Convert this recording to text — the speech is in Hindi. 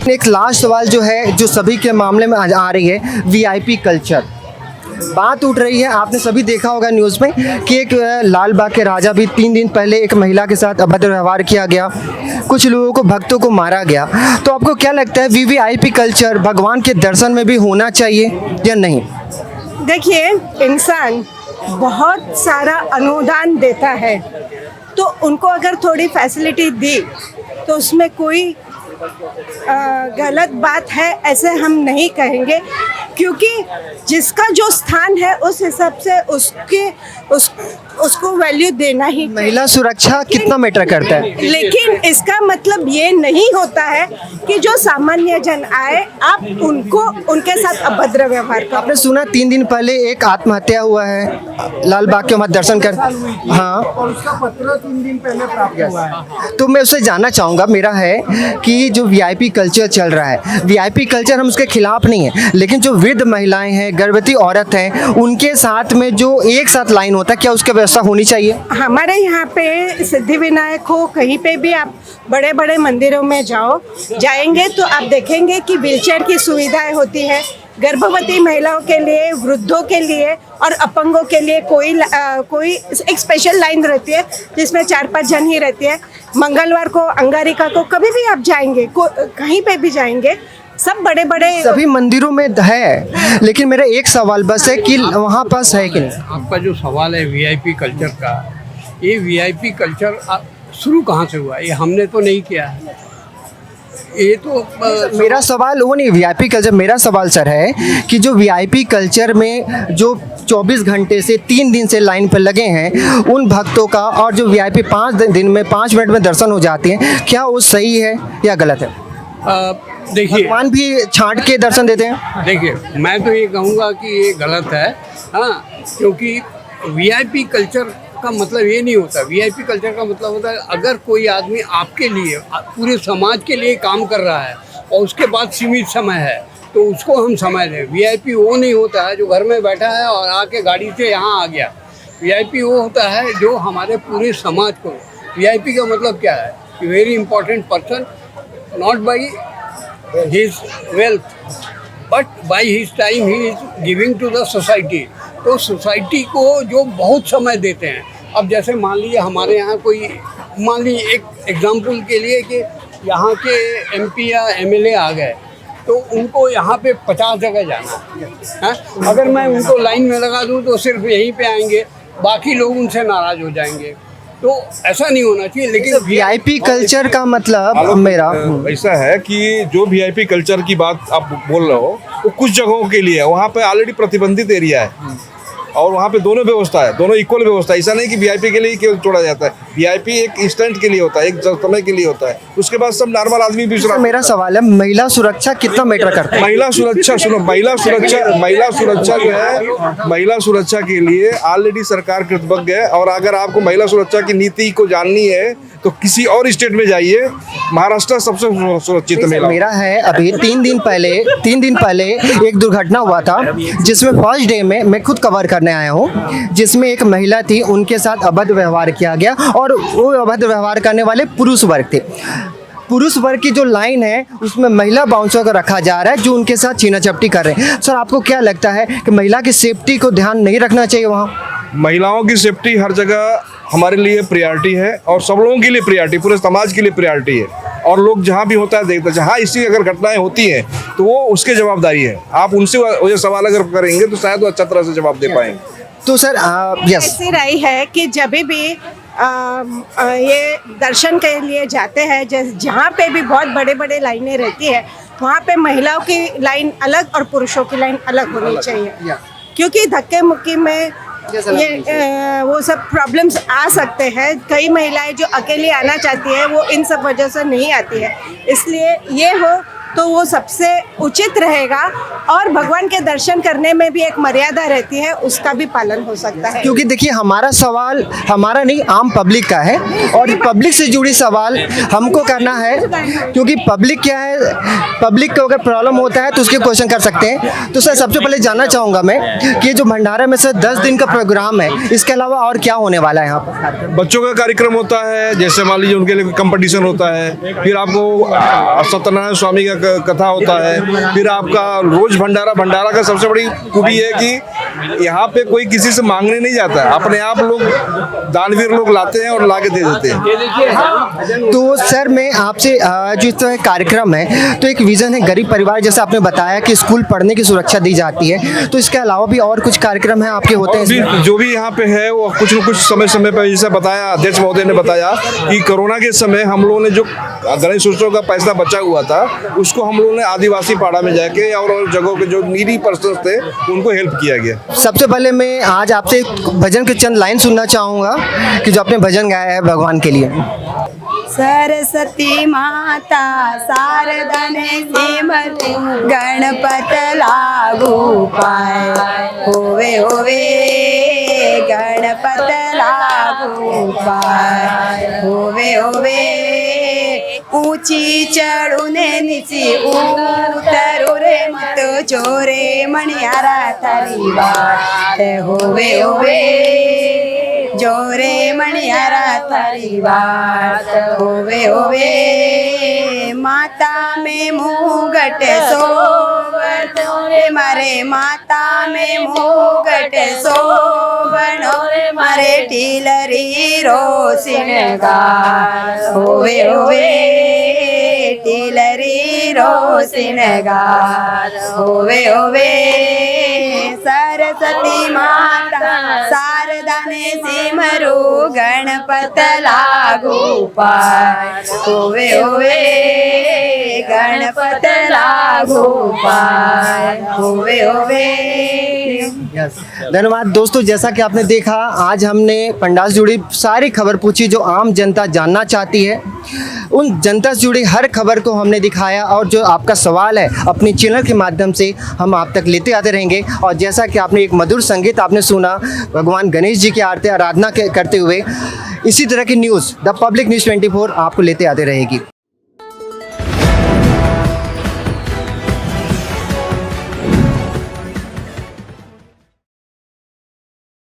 एक लास्ट सवाल जो है, जो सभी के मामले में आ रही है, वीआईपी कल्चर। बात उठ रही है, आपने सभी देखा होगा न्यूज़ में कि एक लाल बाग के राजा भी 3 दिन पहले एक महिला के साथ अभद्र व्यवहार किया गया, कुछ लोगों को, भक्तों को मारा गया। तो आपको क्या लगता है, वीवीआईपी कल्चर भगवान के दर्शन में भी होना चाहिए या नहीं? देखिए, इंसान बहुत सारा अनुदान देता है, तो उनको अगर थोड़ी फैसिलिटी दी तो उसमें कोई गलत बात है ऐसे हम नहीं कहेंगे, क्योंकि जिसका जो स्थान है उस हिसाब से उसको वैल्यू देना ही। महिला सुरक्षा कितना मैटर करता है? लेकिन इसका मतलब ये नहीं होता है कि जो सामान्य जन आए आप उनको उनके साथ अभद्र व्यवहार करो। आपने सुना 3 दिन पहले एक आत्महत्या हुआ है लाल बाग के मत दर्शन कर, हाँ, और उसका पत्र 3 दिन पहले प्राप्त हुआ है। तो मैं उससे जानना चाहूँगा, मेरा है कि जो वीआईपी कल्चर चल रहा है, वीआईपी कल्चर हम उसके खिलाफ नहीं है, लेकिन जो वृद्ध महिलाएं हैं, गर्भवती औरत हैं, उनके साथ में जो एक साथ लाइन होता है, क्या उसकी व्यवस्था होनी चाहिए? हमारे यहाँ पे सिद्धिविनायक हो, कहीं पे भी आप बड़े बड़े मंदिरों में जाएंगे तो आप देखेंगे कि व्हीलचेयर की सुविधाएं होती है। गर्भवती महिलाओं के लिए, वृद्धों के लिए और अपंगों के लिए कोई एक स्पेशल लाइन रहती है जिसमें 4-5 जन ही रहती है। मंगलवार को, अंगारिका को, कभी भी आप जाएंगे, कहीं पे भी जाएंगे, सब बड़े बड़े सभी मंदिरों में है, लेकिन मेरा एक सवाल बस है कि वहाँ पास है कि नहीं? आपका जो सवाल है वीआईपी कल्चर का, ये वीआईपी कल्चर शुरू कहाँ से हुआ? ये हमने तो नहीं किया है, ये तो मेरा सवाल वो नहीं वीआईपी कल्चर, मेरा सवाल सर है कि जो वीआईपी कल्चर में जो 24 घंटे से 3 दिन से लाइन पर लगे हैं उन भक्तों का, और जो वीआईपी 5 दिन में 5 मिनट में दर्शन हो जाते हैं, क्या वो सही है या गलत है? देखिए, भगवान भी छांट के दर्शन देते हैं। देखिए, मैं तो ये कहूँगा कि ये गलत है, हाँ, क्योंकि वीआईपी कल्चर का मतलब ये नहीं होता। वीआईपी कल्चर का मतलब होता है अगर कोई आदमी आपके लिए, पूरे समाज के लिए काम कर रहा है और उसके बाद सीमित समय है तो उसको हम समय दें। वीआईपी वो नहीं होता है जो घर में बैठा है और आके गाड़ी से यहाँ आ गया। वीआईपी वो होता है जो हमारे पूरे समाज को, वीआईपी का मतलब क्या है, very important person, not by his wealth but by his time he is giving to the society। तो सोसाइटी को जो बहुत समय देते हैं। अब जैसे मान लीजिए हमारे यहाँ कोई, मान लीजिए एक एग्जांपल के लिए कि यहाँ के एमपी या एमएलए आ गए तो उनको यहाँ पे 50 जगह जाना है, अगर मैं उनको लाइन में लगा दूँ तो सिर्फ यहीं पे आएंगे, बाकी लोग उनसे नाराज़ हो जाएंगे। तो ऐसा नहीं होना चाहिए। लेकिन वीआईपी कल्चर का मतलब मेरा ऐसा है कि जो वीआईपी कल्चर की बात आप बोल रहे हो वो कुछ जगहों के लिए है, वहाँ पे ऑलरेडी प्रतिबंधित एरिया है और वहाँ पे दोनों व्यवस्था है, दोनों इक्वल व्यवस्था है। ऐसा नहीं कि वीआईपी के लिए केवल छोड़ा जाता है। वीआईपी एक इंस्टेंट के लिए होता है, एक समय के लिए होता है, उसके बाद सब नॉर्मल आदमी भी। मेरा सवाल है, महिला सुरक्षा कितना मैटर करता है? महिला सुरक्षा, सुनो, महिला सुरक्षा जो है, महिला सुरक्षा के लिए ऑलरेडी सरकार कृतज्ञ है। और अगर आपको महिला सुरक्षा की नीति को जाननी है तो किसी और स्टेट में जाइए, महाराष्ट्र सबसे सुरक्षित महिला। मेरा है अभी 3 दिन पहले एक दुर्घटना हुआ था जिसमें फर्स्ट डे में मैं खुद कवर करने आया हूँ, जिसमें एक महिला थी, उनके साथ अभद्र व्यवहार किया गया और वो अभद्र व्यवहार करने वाले पुरुष वर्ग थे। पुरुष वर्ग की जो लाइन है उसमें महिला बाउंसर को रखा जा रहा है जो उनके साथ छीना झपटी कर रहे हैं। सर, आपको क्या लगता है कि महिला की सेफ्टी को ध्यान नहीं रखना चाहिए वहाँ? महिलाओं की सेफ्टी हर जगह हमारे लिए प्रायोरिटी है और सब लोगों के लिए प्रायोरिटी, पूरे समाज के लिए प्रायोरिटी है। और लोग जहाँ भी होता है देखते हैं। हाँ, इसी अगर घटनाएं होती हैं तो वो उसके जवाबदारी है। आप उनसे वो सवाल अगर करेंगे तो शायद वो अच्छा तरह से जवाब दे पाएंगे। तो सर यस, ऐसी राय है कि जब भी ये दर्शन के लिए जाते हैं, जहाँ पे भी बहुत बड़े बड़े लाइनें रहती है, वहाँ पे महिलाओं की लाइन अलग और पुरुषों की लाइन अलग होनी चाहिए, क्योंकि धक्के मुक्की में ये वो सब प्रॉब्लम्स आ सकते हैं। कई महिलाएं जो अकेली आना चाहती है वो इन सब वजह से नहीं आती है, इसलिए ये हो तो वो सबसे उचित रहेगा। और भगवान के दर्शन करने में भी एक मर्यादा रहती है, उसका भी पालन हो सकता है। क्योंकि देखिए हमारा सवाल हमारा नहीं, आम पब्लिक का है, और पब्लिक से जुड़ी सवाल हमको करना है। क्योंकि पब्लिक क्या है, पब्लिक को अगर प्रॉब्लम होता है तो उसके क्वेश्चन कर सकते हैं। तो सर सबसे पहले जानना चाहूँगा मैं कि जो भंडारा में सर 10 दिन का प्रोग्राम है, इसके अलावा और क्या होने वाला है यहाँ पर? बच्चों का कार्यक्रम होता है, जैसे मान लीजिए उनके लिए कंपटीशन होता है, फिर आपको सत्यनारायण स्वामी का कथा होता है, फिर आपका रोज भंडारा का सबसे बड़ी खूबी है कि यहाँ पे कोई किसी से मांगने नहीं जाता है, अपने आप लोग दानवीर लोग लाते हैं और लाके दे देते हैं। तो सर मैं आपसे जो इस तरह कार्यक्रम है, तो एक विज़न है गरीब परिवार, जैसे आपने बताया कि स्कूल पढ़ने की सुरक्षा दी जाती है, तो इसके अलावा भी और कुछ कार्यक्रम हैं आपके होते हैं इसमें? अभी जो भी यहाँ पे है वो कुछ न कुछ समय पर, जैसे बताया अध्यक्ष महोदय ने बताया कि कोरोना के समय हम लोगों ने जो गणेश उत्सव का पैसा बचा हुआ था, उसको हम लोगों ने आदिवासी पाड़ा में जाके और जगहों पे जो नीडी पर्सन थे उनको हेल्प किया गया। सबसे पहले मैं आज आपसे एक भजन के चंद लाइन सुनना चाहूँगा कि जो आपने भजन गाया है भगवान के लिए। सरस्वती माता शारदा ने सिमरु गणपत लागू पाए, होवे होवे गणपत लागू पाए, होवे होवे ऊंची चढ़ू ने नीची उतरू रे मत चोरे मणियारा थारी बात, होवे होवे जोरे मणियारा थारी बात, होवे होवे माता में मुगट सोबनो रे मारे, माता में मुगट सोबनो रे मारे, टीलरी रोसिनगार, होवे होवे टीलरी रोसिनगार, होवे होवे सरस्वती माता शारदा ने सिमरु गणपत लागू पाए, होवे होवे गणपत लागू पाए, होवे होवे। धन्यवाद दोस्तों, जैसा कि आपने देखा आज हमने पंडाल से जुड़ी सारी खबर पूछी जो आम जनता जानना चाहती है। उन जनता से जुड़ी हर खबर को हमने दिखाया, और जो आपका सवाल है अपनी चैनल के माध्यम से हम आप तक लेते आते रहेंगे। और जैसा कि आपने एक मधुर संगीत आपने सुना भगवान गणेश जी की आरती आराधना करते हुए, इसी तरह की न्यूज़ द पब्लिक न्यूज़ 24 आपको लेते आते रहेगी।